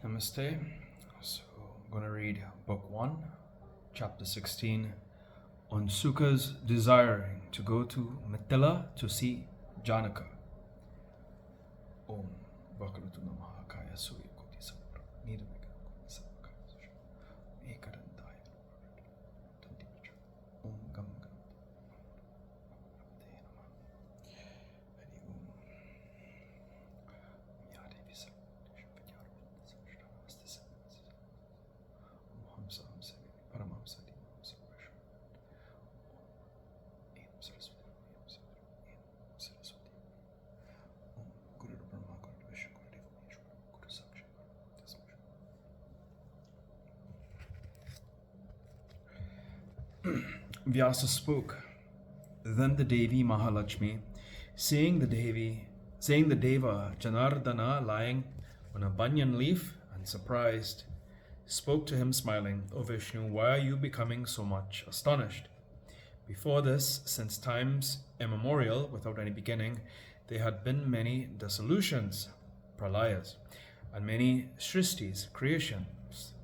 Namaste. So I'm going to read Book 1, Chapter 16, on Suka's desiring to go to Mithila to see Janaka. Om Bhagavatam Maha Kaya Surya Koti Samapra Nirvika Samakaya Susha Ekarandaya Tanticha Om Gam Gam Namaste Nama Hari Om Ya Devi Samapra Namaste Om Sam Sami Paramam Sati Samapra Em Saraswati Em Saraswati Om Guru Brahma Guru Vishnu Guru Deva Maheshwara Guru Sakshat Tasma Vyasa spoke. Then the Devi Mahalakshmi, seeing the Deva Janardana lying on a banyan leaf and surprised, spoke to him smiling, O Vishnu, why are you becoming so much astonished? Before this, since times immemorial, without any beginning, there had been many dissolutions, pralayas, and many srishtis, creations.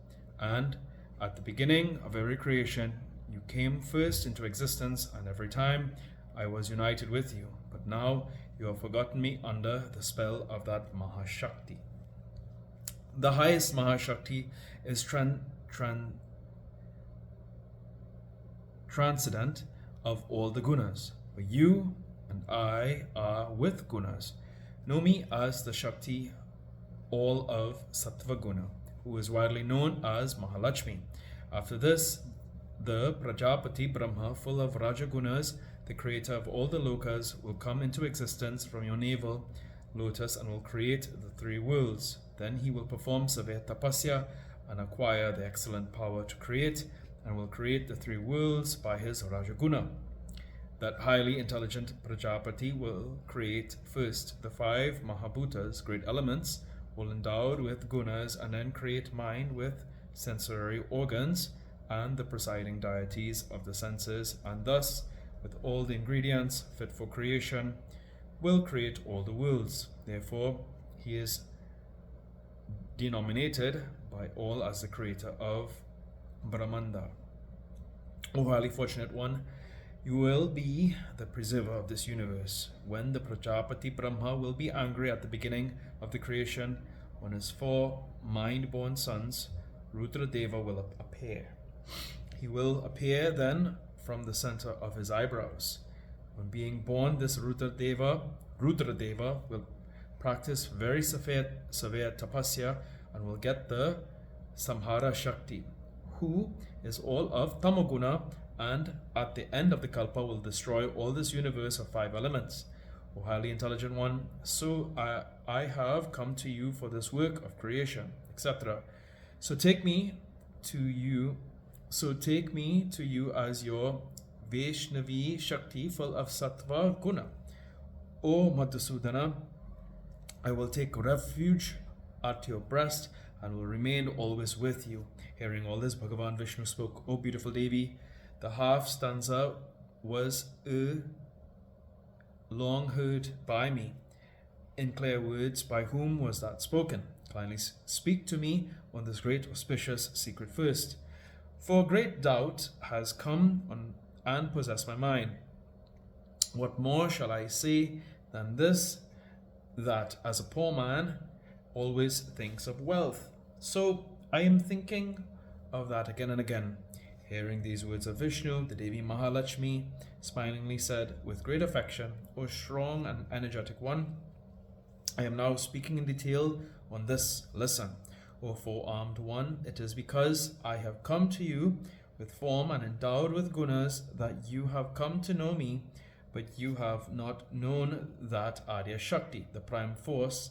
And at the beginning of every creation, you came first into existence, and every time I was united with you. But now you have forgotten me under the spell of that Maha Shakti. The highest Maha Shakti is transcendent of all the gunas. But you and I are with gunas. Know me as the Shakti, all of Sattva Guna, who is widely known as Mahalakshmi. After this, the Prajapati Brahma, full of Rajagunas, the creator of all the lokas, will come into existence from your navel lotus and will create the three worlds. Then he will perform severe tapasya and acquire the excellent power to create, and will create the three worlds by his Rajaguna. That highly intelligent Prajapati will create first the five Mahabhutas, great elements, will endowed with gunas, and then create mind with sensory organs and the presiding deities of the senses, and thus, with all the ingredients fit for creation, will create all the worlds. Therefore, he is denominated by all as the creator of Brahmanda. O highly fortunate one, you will be the preserver of this universe. When the Prajapati Brahma will be angry at the beginning of the creation, when his four mind-born sons, Rudra Deva, will appear. He will appear then from the center of his eyebrows. When being born, this Rudra Deva will practice very severe tapasya and will get the Samhara Shakti, who is all of Tamoguna, and at the end of the Kalpa will destroy all this universe of five elements. O highly intelligent one, so I have come to you for this work of creation, etc. So take me to you as your Vaishnavi Shakti, full of Sattva Guna. O Madhusudana, I will take refuge at your breast and will remain always with you. Hearing all this, Bhagavan Vishnu spoke, O beautiful Devi, the half stanza was long heard by me. In clear words, by whom was that spoken? Kindly speak to me on this great auspicious secret first. For great doubt has come on and possessed my mind. What more shall I say than this, that as a poor man always thinks of wealth, so I am thinking of that again and again. Hearing these words of Vishnu, the Devi Mahalakshmi smilingly said with great affection, O strong and energetic one, I am now speaking in detail on this. Listen, O four-armed one, it is because I have come to you with form and endowed with gunas that you have come to know me, but you have not known that Adya Shakti, the prime force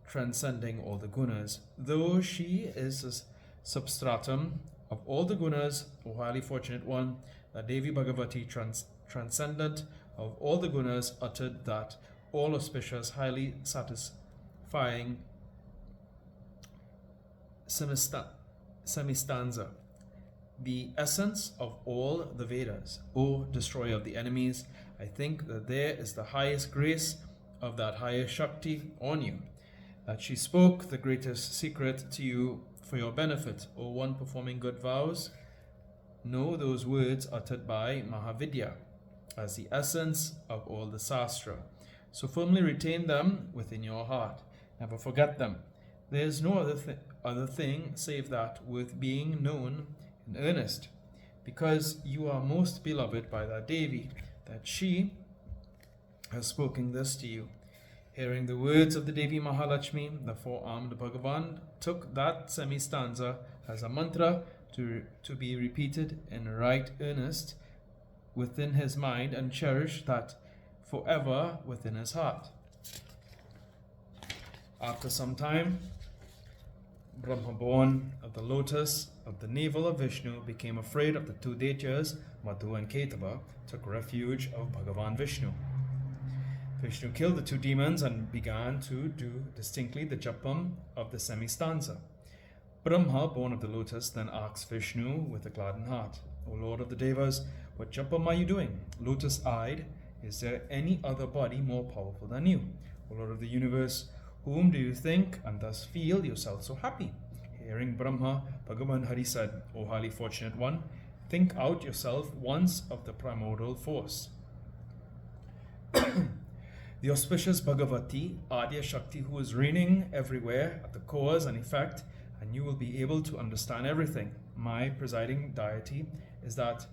transcending all the gunas. Though she is a substratum of all the gunas, O highly fortunate one, that Devi Bhagavati, transcendent of all the gunas, uttered that all auspicious, highly satisfying semistanza, the essence of all the Vedas. O destroyer of the enemies, I think that there is the highest grace of that higher Shakti on you. that she spoke the greatest secret to you for your benefit, O one performing good vows. Know those words uttered by Mahavidya as the essence of all the Sastra. So firmly retain them within your heart. Never forget them. There is no other thing save that worth being known in earnest, because you are most beloved by that Devi, that she has spoken this to you. Hearing the words of the Devi Mahalakshmi, the four-armed Bhagavan took that semi-stanza as a mantra to be repeated in right earnest within his mind and cherished that forever within his heart. After some time, Brahma, born of the lotus of the navel of Vishnu, became afraid of the two Daityas, Madhu and Ketava, took refuge of Bhagavan Vishnu. Vishnu killed the two demons and began to do distinctly the japam of the semi-stanza. Brahma, born of the lotus, then asked Vishnu with a gladdened heart, O Lord of the Devas, what japam are you doing? Lotus-eyed, is there any other body more powerful than you? O Lord of the universe, whom do you think and thus feel yourself so happy? Hearing Brahma, Bhagavan Hari said, O highly fortunate one, think out yourself once of the primordial force. The auspicious Bhagavati, Adya Shakti, who is reigning everywhere at the cause and effect, and you will be able to understand everything. My presiding deity is that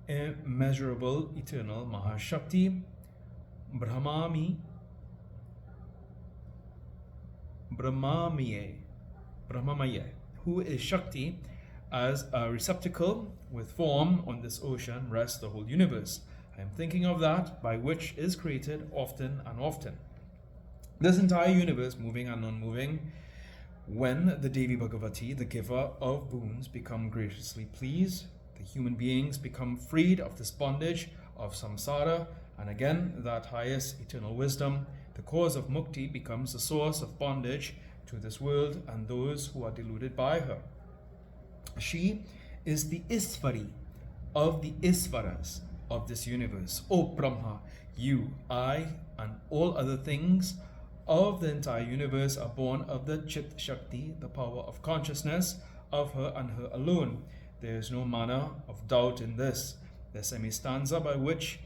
immeasurable, eternal Mahashakti, Brahmamiye, who is Shakti. As a receptacle with form on this ocean rests the whole universe. I am thinking of that by which is created often and often. This entire universe, moving and non-moving, when the Devi Bhagavati, the giver of boons, become graciously pleased, the human beings become freed of this bondage of samsara, and again that highest eternal wisdom, the cause of mukti, becomes the source of bondage to this world and those who are deluded by her. She is the Isvari of the Isvaras of this universe. O Brahma, you, I, and all other things of the entire universe are born of the Chit Shakti, the power of consciousness of her and her alone. There is no manner of doubt in this. The semi-stanza by which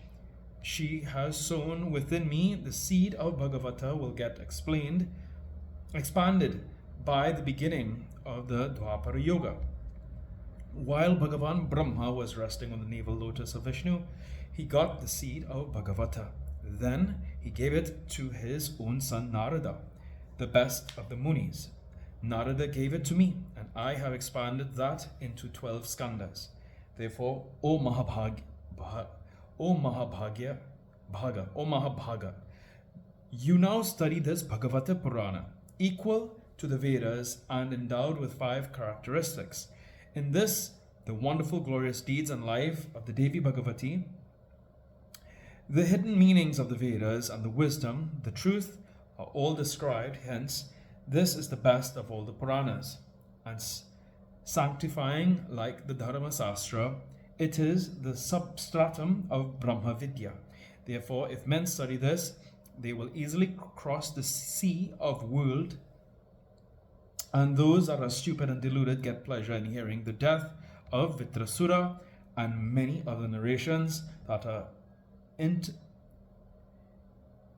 she has sown within me the seed of Bhagavata will get expanded by the beginning of the Dwapara Yoga. While Bhagavan Brahma was resting on the navel lotus of Vishnu, he got the seed of Bhagavata. Then he gave it to his own son Narada, the best of the Munis. Narada gave it to me, and I have expanded that into 12 skandhas. Therefore, O Mahabhaga, you now study this Bhagavata Purana, equal to the Vedas and endowed with 5 characteristics. In this, the wonderful, glorious deeds and life of the Devi Bhagavati, the hidden meanings of the Vedas and the wisdom, the truth, are all described. Hence, this is the best of all the Puranas. And sanctifying like the Dharma Sastra, it is the substratum of Brahma Vidya. Therefore, if men study this, they will easily cross the sea of world, and those that are stupid and deluded get pleasure in hearing the death of Vitrasura and many other narrations that are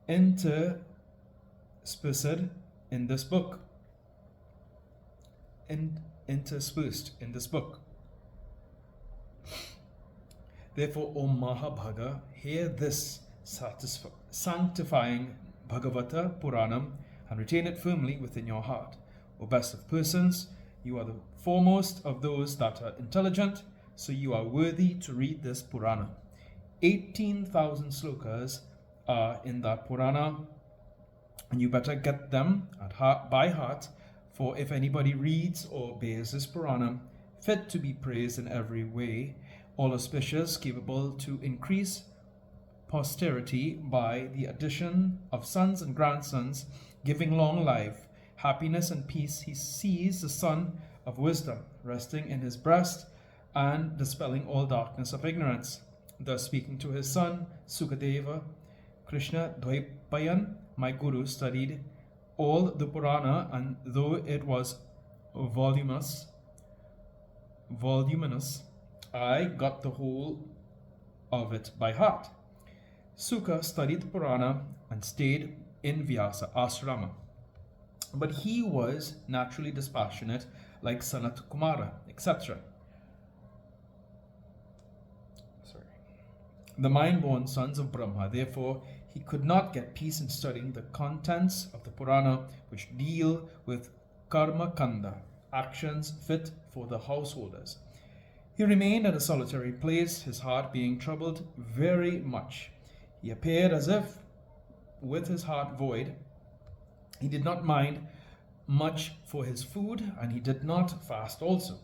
interspersed in this book. Interspersed in this book. Therefore, O Mahabhaga, hear this sanctifying Bhagavata Puranam and retain it firmly within your heart. O best of persons, you are the foremost of those that are intelligent, so you are worthy to read this Purana. 18,000 slokas are in that Purana, and you better get them by heart, for if anybody reads or bears this Purana, fit to be praised in every way, all auspicious, capable to increase posterity by the addition of sons and grandsons, giving long life, happiness and peace, he sees the sun of wisdom resting in his breast and dispelling all darkness of ignorance. Thus speaking to his son, Sukadeva, Krishna Dvaipayan, my guru, studied all the Purana, and though it was voluminous, I got the whole of it by heart. Sukha studied the Purana and stayed in Vyasa Asrama. But he was naturally dispassionate, like Sanat Kumara, etc. The mind-born sons of Brahma. Therefore, he could not get peace in studying the contents of the Purana, which deal with karma kanda, actions fit for the householders. He remained at a solitary place, his heart being troubled very much. He appeared as if with his heart void. He did not mind much for his food, and he did not fast also.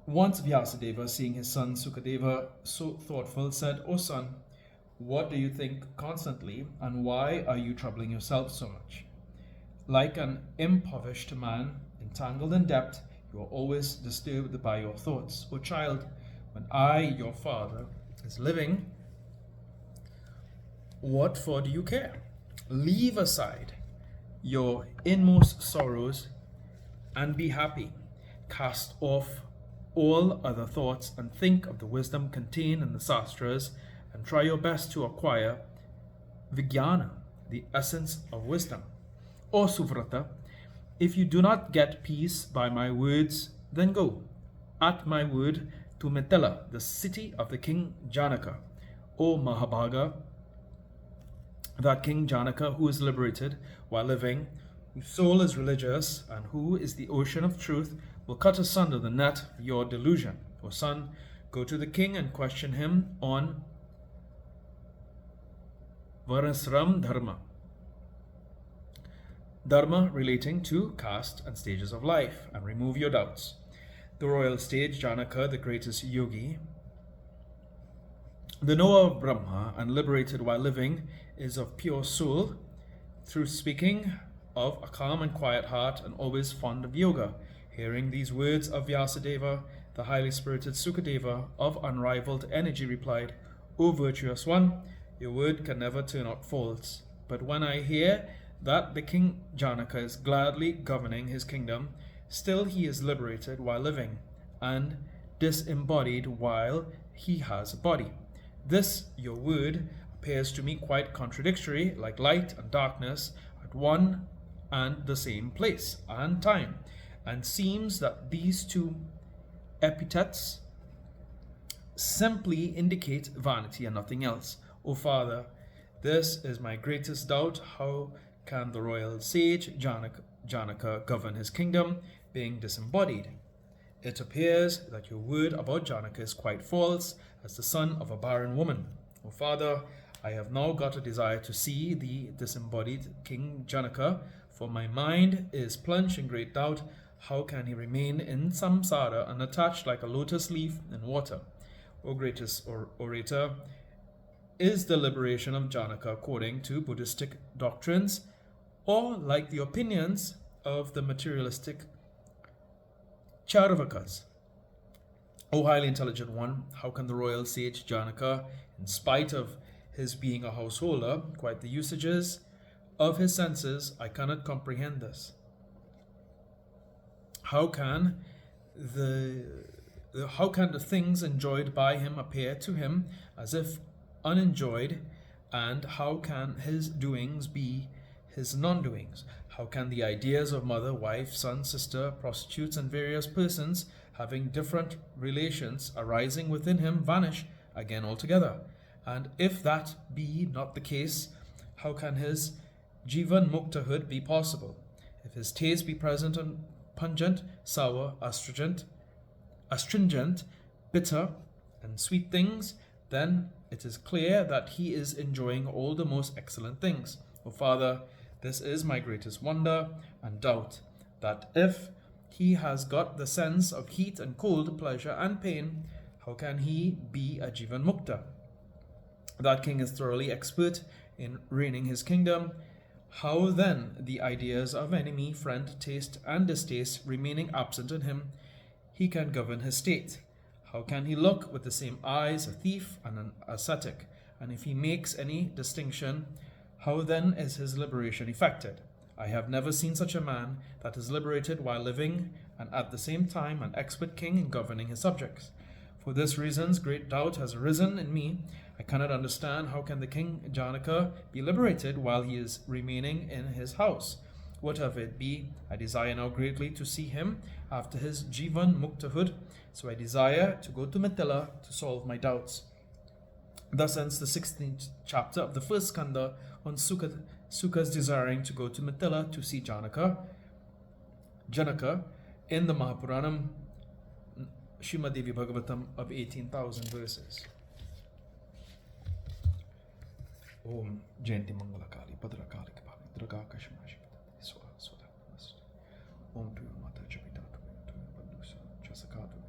Once Vyasadeva, seeing his son Sukadeva so thoughtful, said, "O son, what do you think constantly, and why are you troubling yourself so much? Like an impoverished man, entangled in debt, you are always disturbed by your thoughts. O child, when I, your father, is living, what for do you care? Leave aside your inmost sorrows and be happy. Cast off all other thoughts and think of the wisdom contained in the Sastras, and try your best to acquire Vijnana, the essence of wisdom. O Suvrata, if you do not get peace by my words, then go, at my word, to Mithila, the city of the king Janaka. O Mahabhaga, that King Janaka, who is liberated while living, whose soul is religious, and who is the ocean of truth, will cut asunder the net of your delusion. O son, go to the king and question him on Varasram Dharma, Dharma relating to caste and stages of life, and remove your doubts. The royal sage Janaka, the greatest yogi, the knower of Brahma and liberated while living, is of pure soul, through speaking of a calm and quiet heart, and always fond of yoga. Hearing these words of Vyasadeva, the highly spirited Sukadeva, of unrivaled energy, replied, O virtuous one, your word can never turn out false. But when I hear that the king Janaka is gladly governing his kingdom, still he is liberated while living, and disembodied while he has a body. This, your word, appears to me quite contradictory, like light and darkness at one and the same place and time, and seems that these two epithets simply indicate vanity and nothing else. O father, this is my greatest doubt. How can the royal sage Janaka govern his kingdom, being disembodied? It appears that your word about Janaka is quite false, as the son of a barren woman. O father, I have now got a desire to see the disembodied King Janaka, for my mind is plunged in great doubt. How can he remain in samsara, unattached like a lotus leaf in water? O greatest orator, is the liberation of Janaka according to Buddhistic doctrines, or like the opinions of the materialistic Charvakas? O highly intelligent one, how can the royal sage Janaka, in spite of his being a householder, quite the usages of his senses? I cannot comprehend this. How can the things enjoyed by him appear to him as if unenjoyed, and how can his doings be his non-doings? How can the ideas of mother, wife, son, sister, prostitutes, and various persons having different relations arising within him vanish again altogether? And if that be not the case, how can his jivan muktahood be possible? If his taste be present and pungent, sour, astringent, bitter, and sweet things, then it is clear that he is enjoying all the most excellent things. O father, this is my greatest wonder and doubt, that if he has got the sense of heat and cold, pleasure and pain, how can he be a jivan mukta? That king is thoroughly expert in reigning his kingdom. How then, the ideas of enemy, friend, taste, and distaste remaining absent in him, he can govern his state? How can he look with the same eyes a thief and an ascetic? And if he makes any distinction, How then is his liberation effected? I have never seen such a man that is liberated while living and at the same time an expert king in governing his subjects. For this reasons great doubt has arisen in me. I cannot understand how can the king Janaka be liberated while he is remaining in his house. Whatever it be, I desire now greatly to see him after his Jivan Muktahood, so I desire to go to Mithila to solve my doubts. Thus ends the 16th chapter of the first skanda on Suka's desiring to go to Mithila to see Janaka in the Mahapuranam Srimad Devi Bhagavatam of 18,000 verses. Om Jayanti Mangala Kali Padra Kali Kapali Durga Kashmashi Swada Swada Om to Mata Chapita to Padusa Chasakatu